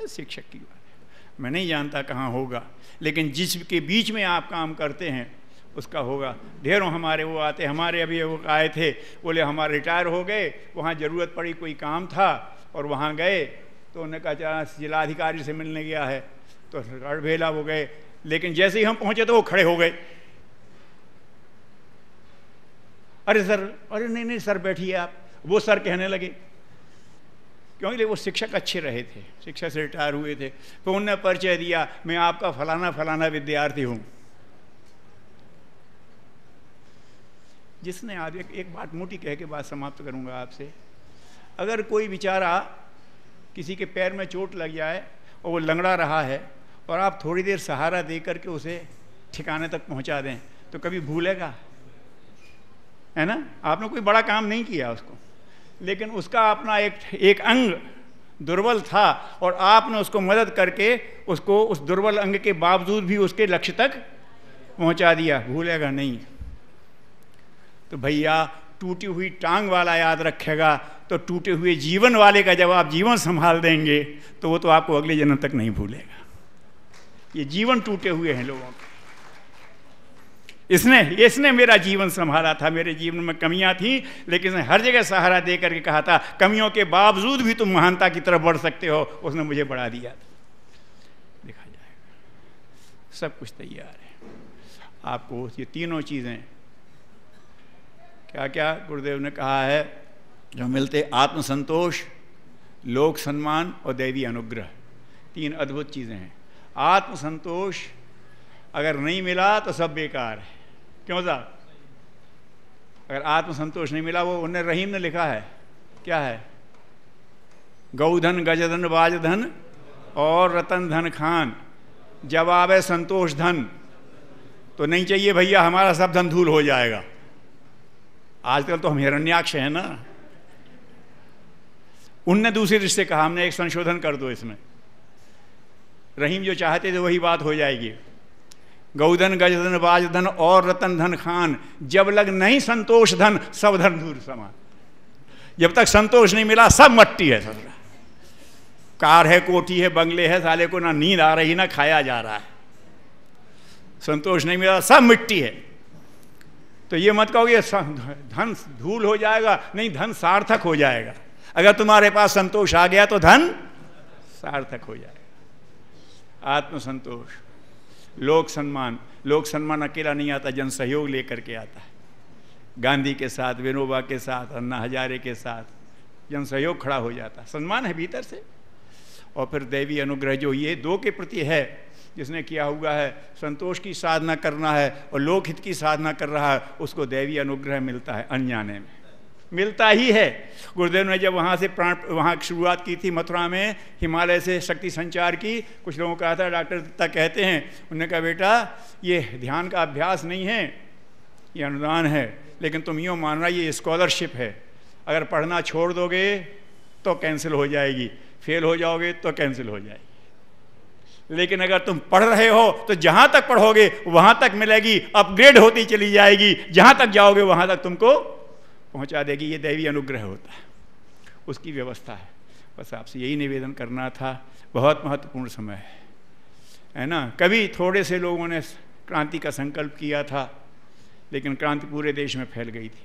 शिक्षक की बात है। मैं नहीं जानता कहाँ होगा, लेकिन जिसके बीच में आप काम करते हैं उसका होगा। ढेरों हमारे वो आते, हमारे अभी वो आए थे, बोले हमारे रिटायर हो गए, वहाँ ज़रूरत पड़ी, कोई काम था और वहाँ गए, तो उन्होंने कहा जिलाधिकारी से मिलने गया है, तो गढ़बेला वो गए, लेकिन जैसे ही हम पहुँचे तो वो खड़े हो गए। अरे सर, अरे नहीं नहीं सर बैठिए आप। वो सर कहने लगे, क्योंकि वो शिक्षक अच्छे रहे थे, शिक्षक से रिटायर हुए थे। तो उन्होंने परिचय दिया, मैं आपका फलाना फलाना विद्यार्थी हूँ। जिसने आज एक बात मोटी कह के बात समाप्त करूँगा आपसे। अगर कोई बेचारा किसी के पैर में चोट लग जाए और वो लंगड़ा रहा है और आप थोड़ी देर सहारा दे करके उसे ठिकाने तक पहुँचा दें, तो कभी भूलेगा? है ना? आपने कोई बड़ा काम नहीं किया उसको, लेकिन उसका अपना एक अंग दुर्बल था और आपने उसको मदद करके उसको उस दुर्बल अंग के बावजूद भी उसके लक्ष्य तक पहुंचा दिया। भूलेगा नहीं। तो भैया, टूटी हुई टांग वाला याद रखेगा तो टूटे हुए जीवन वाले का जब आप जीवन संभाल देंगे तो वो तो आपको अगले जन्म तक नहीं भूलेगा। ये जीवन टूटे हुए हैं लोगों के। इसने मेरा जीवन संभाला था। मेरे जीवन में कमियां थी, लेकिन इसने हर जगह सहारा दे करके कहा था, कमियों के बावजूद भी तुम महानता की तरफ बढ़ सकते हो। उसने मुझे बढ़ा दिया था। देखा जाएगा, सब कुछ तैयार है। आपको ये तीनों चीज़ें क्या क्या गुरुदेव ने कहा है जो मिलते, आत्मसंतोष, लोक सम्मान और दैवी अनुग्रह, तीन अद्भुत चीज़ें हैं। आत्मसंतोष अगर नहीं मिला तो सब बेकार है। क्यों साहब? अगर आत्मसंतोष नहीं मिला, वो उन्हें रहीम ने लिखा है, क्या है? गौधन गजधन बाजधन और रतन धन खान, जब आवे संतोष धन। तो नहीं चाहिए भैया, हमारा सब धन धूल हो जाएगा। आजकल तो हम हिरण्याक्ष हैं ना। उनने दूसरी दृष्टि से कहा, हमने एक संशोधन कर दो इसमें। रहीम जो चाहते थे वही बात हो जाएगी। गौधन गजधन बाजधन और रतन धन खान, जब लग नहीं संतोष धन, सब धन धूल समान। जब तक संतोष नहीं मिला सब मट्टी है। सब कार है, कोठी है, बंगले है, साले को ना नींद आ रही ना खाया जा रहा है। संतोष नहीं मिला, सब मिट्टी है। तो ये मत कहो ये धन धूल हो जाएगा, नहीं, धन सार्थक हो जाएगा। अगर तुम्हारे पास संतोष आ गया तो धन सार्थक हो जाएगा। आत्मसंतोष, लोक सम्मान। लोक सम्मान अकेला नहीं आता, जन सहयोग लेकर के आता है। गांधी के साथ, विनोबा के साथ, अन्ना हजारे के साथ जन सहयोग खड़ा हो जाता है। सम्मान है भीतर से। और फिर दैवी अनुग्रह जो ये दो के प्रति है, जिसने किया हुआ है, संतोष की साधना करना है और लोकहित की साधना कर रहा है, उसको दैवी अनुग्रह मिलता है। अनजाने में मिलता ही है। गुरुदेव ने जब वहाँ से वहाँ शुरुआत की थी मथुरा में, हिमालय से शक्ति संचार की, कुछ लोगों को कहा था, डॉक्टर दत्ता कहते हैं, उन्होंने कहा बेटा ये ध्यान का अभ्यास नहीं है, ये अनुदान है, लेकिन तुम यूँ मान रहा ये स्कॉलरशिप है। अगर पढ़ना छोड़ दोगे तो कैंसिल हो जाएगी, फेल हो जाओगे तो कैंसिल हो जाएगी। लेकिन अगर तुम पढ़ रहे हो तो जहाँ तक पढ़ोगे वहाँ तक मिलेगी, अपग्रेड होती चली जाएगी, जहाँ तक जाओगे वहाँ तक तुमको पहुंचा देगी। ये दैवी अनुग्रह होता है, उसकी व्यवस्था है। बस आपसे यही निवेदन करना था। बहुत महत्वपूर्ण समय है ना। कभी थोड़े से लोगों ने क्रांति का संकल्प किया था, लेकिन क्रांति पूरे देश में फैल गई थी।